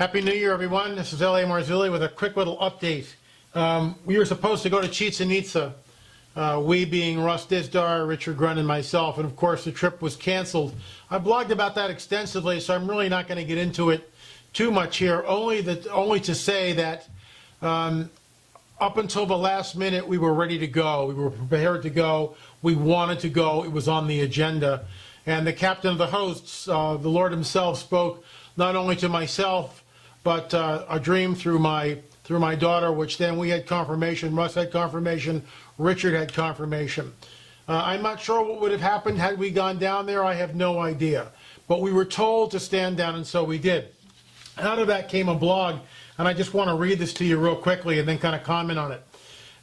Happy New Year, everyone. This is L.A. Marzulli with a quick little update. We were supposed to go to Chichen Itza, we being Russ Dizdar, Richard Grun, and myself, and of course the trip was canceled. I blogged about that extensively, so I'm really not going to get into it too much here, only to say that up until the last minute we were ready to go. We were prepared to go. We wanted to go. It was on the agenda. And the captain of the hosts, the Lord himself, spoke not only to myself, but a dream through my daughter, which then we had confirmation. Russ had confirmation. Richard had confirmation. I'm not sure what would have happened had we gone down there. I have no idea. But we were told to stand down, and so we did. Out of that came a blog, and I just want to read this to you real quickly and then kind of comment on it.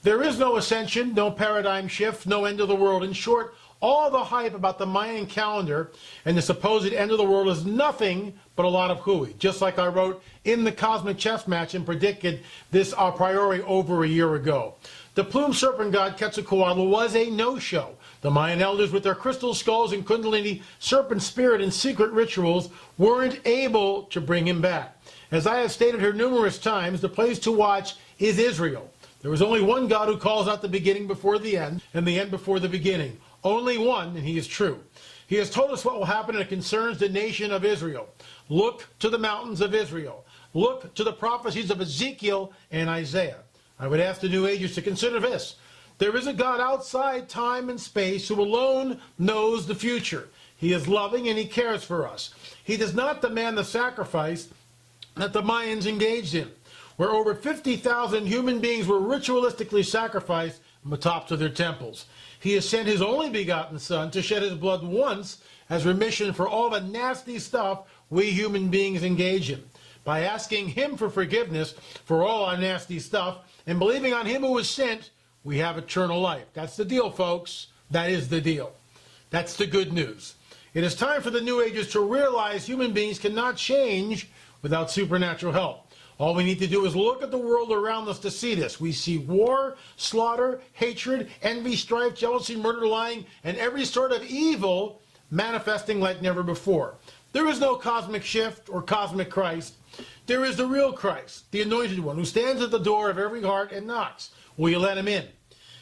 There is no ascension, no paradigm shift, no end of the world. In short, all the hype about the Mayan calendar and the supposed end of the world is nothing but a lot of hooey. Just like I wrote in the Cosmic Chess Match and predicted this a priori over a year ago. The plumed serpent god Quetzalcoatl was a no-show. The Mayan elders with their crystal skulls and Kundalini serpent spirit and secret rituals weren't able to bring him back. As I have stated here numerous times, the place to watch is Israel. There is only one God who calls out the beginning before the end and the end before the beginning. Only one, and he is true. He has told us what will happen and it concerns the nation of Israel. Look to the mountains of Israel. Look to the prophecies of Ezekiel and Isaiah. I would ask the New Agers to consider this. There is a God outside time and space who alone knows the future. He is loving and he cares for us. He does not demand the sacrifice that the Mayans engaged in, where over 50,000 human beings were ritualistically sacrificed on the tops of their temples. He has sent his only begotten Son to shed his blood once as remission for all the nasty stuff we human beings engage in. By asking him for forgiveness for all our nasty stuff and believing on him who was sent, we have eternal life. That's the deal, folks. That is the deal. That's the good news. It is time for the New Agers to realize human beings cannot change without supernatural help. All we need to do is look at the world around us to see this. We see war, slaughter, hatred, envy, strife, jealousy, murder, lying, and every sort of evil manifesting like never before. There is no cosmic shift or cosmic Christ. There is the real Christ, the anointed one, who stands at the door of every heart and knocks. Will you let him in?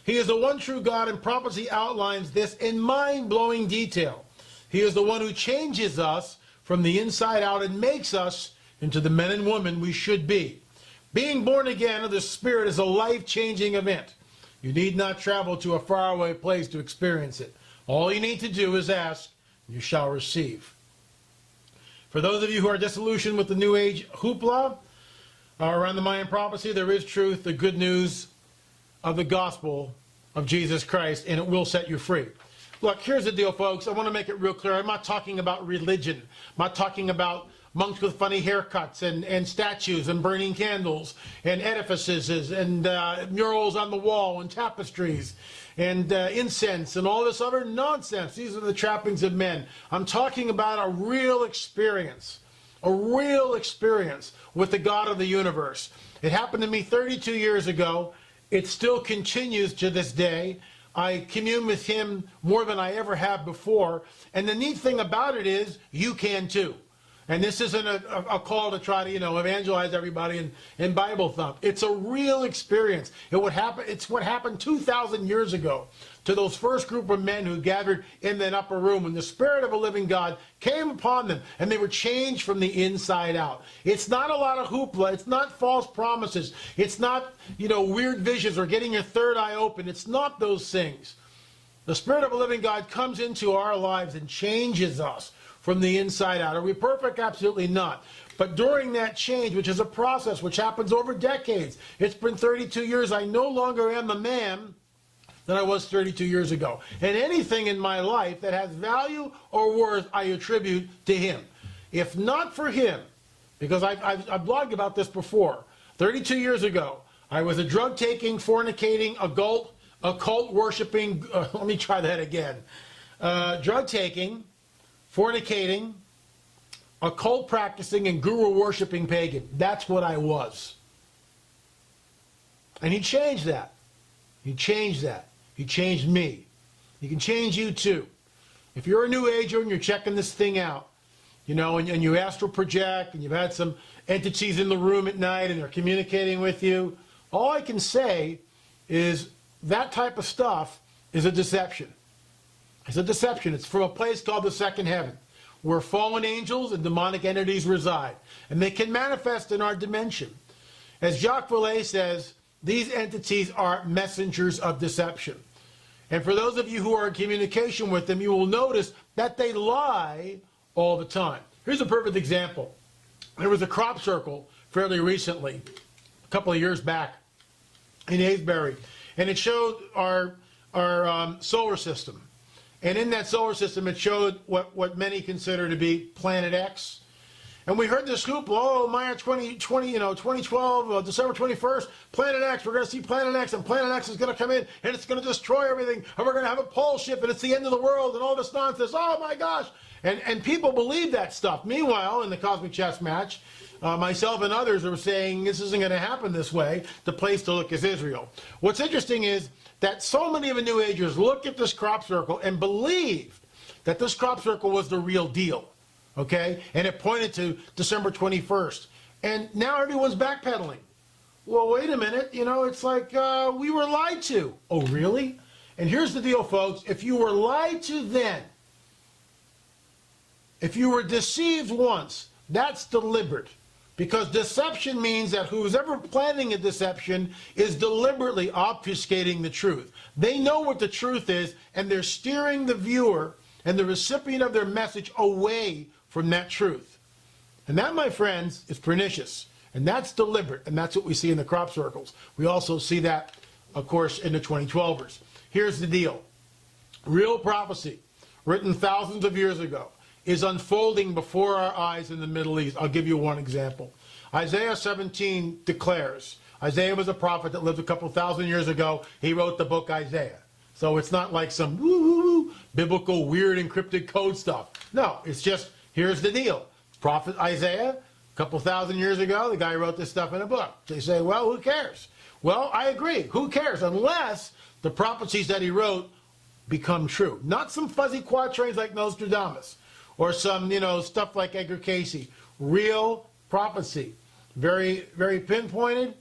He is the one true God, and prophecy outlines this in mind-blowing detail. He is the one who changes us from the inside out and makes us into the men and women we should be. Being born again of the Spirit is a life-changing event. You need not travel to a faraway place to experience it. All you need to do is ask, and you shall receive. For those of you who are disillusioned with the New Age hoopla around the Mayan prophecy, there is truth, the good news of the gospel of Jesus Christ, and it will set you free. Look, here's the deal, folks. I want to make it real clear. I'm not talking about religion. I'm not talking about monks with funny haircuts and statues and burning candles and edifices and murals on the wall and tapestries and incense and all this other nonsense. These are the trappings of men. I'm talking about a real experience with the God of the universe. It happened to me 32 years ago. It still continues to this day. I commune with him more than I ever have before. And the neat thing about it is you can too. And this isn't a call to try to, evangelize everybody and Bible thump. It's a real experience. It's what happened 2,000 years ago to those first group of men who gathered in that upper room when the Spirit of a living God came upon them and they were changed from the inside out. It's not a lot of hoopla. It's not false promises. It's not, weird visions or getting your third eye open. It's not those things. The Spirit of a living God comes into our lives and changes us from the inside out. Are we perfect? Absolutely not. But during that change, which is a process which happens over decades, it's been 32 years, I no longer am the man that I was 32 years ago. And anything in my life that has value or worth, I attribute to him. If not for him, because I've blogged about this before, 32 years ago, I was a drug-taking, fornicating, occult-worshipping, let me try that again, drug-taking, fornicating, occult practicing, and guru worshiping pagan. That's what I was. And he changed that. He changed that. He changed me. He can change you too. If you're a New Ager and you're checking this thing out, and you astral project, and you've had some entities in the room at night, and they're communicating with you. All I can say is that type of stuff is a deception. It's a deception. It's from a place called the second heaven, where fallen angels and demonic entities reside. And they can manifest in our dimension. As Jacques Vallée says, these entities are messengers of deception. And for those of you who are in communication with them, you will notice that they lie all the time. Here's a perfect example. There was a crop circle fairly recently, a couple of years back, in Avebury, and it showed our solar system. And in that solar system, it showed what many consider to be Planet X. And we heard this hoopla, oh, Maya 2012, December 21st, Planet X, we're going to see Planet X, and Planet X is going to come in, and it's going to destroy everything, and we're going to have a pole shift, and it's the end of the world, and all this nonsense, oh my gosh. And people believe that stuff. Meanwhile, in the Cosmic Chess Match, myself and others are saying this isn't going to happen this way. The place to look is Israel. What's interesting is that so many of the New Agers look at this crop circle and believe that this crop circle was the real deal. Okay? And it pointed to December 21st. And now everyone's backpedaling. Well, wait a minute. It's like we were lied to. Oh, really? And here's the deal, folks. If you were lied to then, if you were deceived once, that's deliberate. Because deception means that who's ever planning a deception is deliberately obfuscating the truth. They know what the truth is, and they're steering the viewer and the recipient of their message away from that truth. And that, my friends, is pernicious. And that's deliberate, and that's what we see in the crop circles. We also see that, of course, in the 2012ers. Here's the deal. Real prophecy, written thousands of years ago, is unfolding before our eyes in the Middle East. I'll give you one example. Isaiah 17 declares, Isaiah was a prophet that lived a couple thousand years ago. He wrote the book Isaiah. So it's not like some woo-woo-woo, biblical, weird, encrypted code stuff. No, it's just, here's the deal. Prophet Isaiah, a couple thousand years ago, the guy wrote this stuff in a book. They say, well, who cares? Well, I agree. Who cares? Unless the prophecies that he wrote become true. Not some fuzzy quatrains like Nostradamus, or some, stuff like Edgar Casey. Real prophecy. Very, very pinpointed,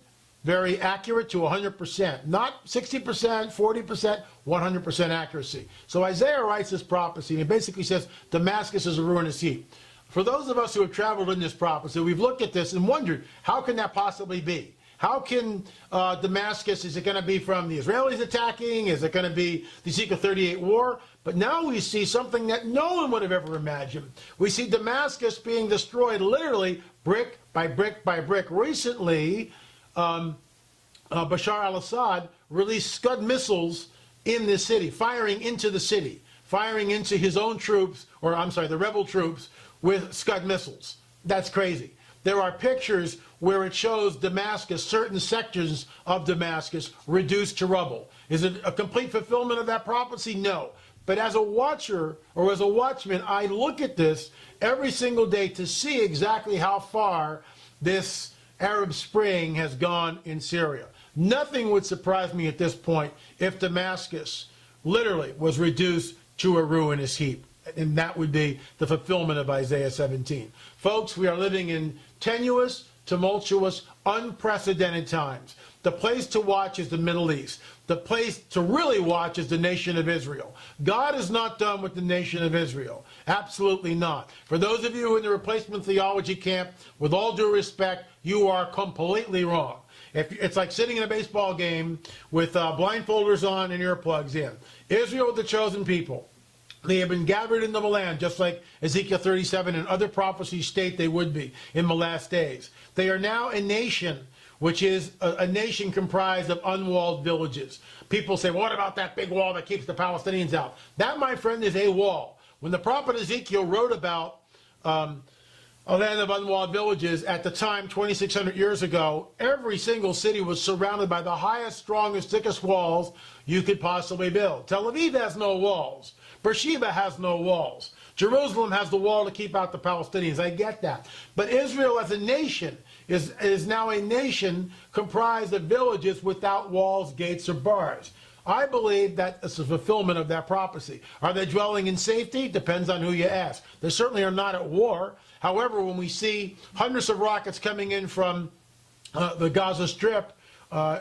very accurate to 100%. Not 60%, 40%, 100% accuracy. So Isaiah writes this prophecy, and it basically says, Damascus is a ruinous heap. For those of us who have traveled in this prophecy, we've looked at this and wondered, how can that possibly be? How can Damascus, is it going to be from the Israelis attacking? Is it going to be the Ezekiel 38 war? But now we see something that no one would have ever imagined. We see Damascus being destroyed literally brick by brick by brick. Recently, Bashar al-Assad released Scud missiles in the city, firing into the city, firing into his own troops, or I'm sorry, the rebel troops, with Scud missiles. That's crazy. There are pictures where it shows Damascus, certain sections of Damascus, reduced to rubble. Is it a complete fulfillment of that prophecy? No. But as a watcher or as a watchman, I look at this every single day to see exactly how far this Arab Spring has gone in Syria. Nothing would surprise me at this point if Damascus literally was reduced to a ruinous heap. And that would be the fulfillment of Isaiah 17. Folks, we are living in tenuous, tumultuous, unprecedented times. The place to watch is the Middle East. The place to really watch is the nation of Israel. God is not done with the nation of Israel. Absolutely not. For those of you in the replacement theology camp, with all due respect, you are completely wrong. It's like sitting in a baseball game with blindfolders on and earplugs in. Israel, the chosen people. They have been gathered into the land, just like Ezekiel 37 and other prophecies state they would be in the last days. They are now a nation, which is a nation comprised of unwalled villages. People say, what about that big wall that keeps the Palestinians out? That, my friend, is a wall. When the prophet Ezekiel wrote about a land of unwalled villages, at the time, 2,600 years ago, every single city was surrounded by the highest, strongest, thickest walls you could possibly build. Tel Aviv has no walls. Beersheba has no walls. Jerusalem has the wall to keep out the Palestinians. I get that. But Israel as a nation is now a nation comprised of villages without walls, gates, or bars. I believe that it's a fulfillment of that prophecy. Are they dwelling in safety? Depends on who you ask. They certainly are not at war. However, when we see hundreds of rockets coming in from the Gaza Strip,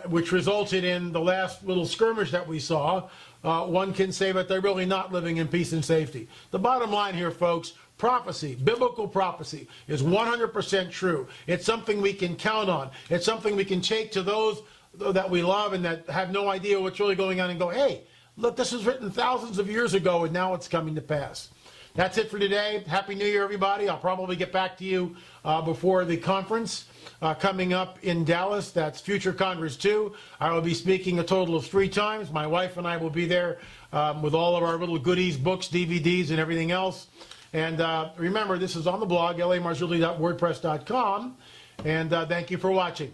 which resulted in the last little skirmish that we saw, one can say that they're really not living in peace and safety. The bottom line here, folks, prophecy, biblical prophecy, is 100% true. It's something we can count on. It's something we can take to those that we love and that have no idea what's really going on and go, hey, look, this was written thousands of years ago and now it's coming to pass. That's it for today. Happy New Year, everybody. I'll probably get back to you before the conference coming up in Dallas. That's Future Congress 2. I will be speaking a total of 3 times. My wife and I will be there with all of our little goodies, books, DVDs, and everything else. And remember, this is on the blog, lamarzulli.wordpress.com. And thank you for watching.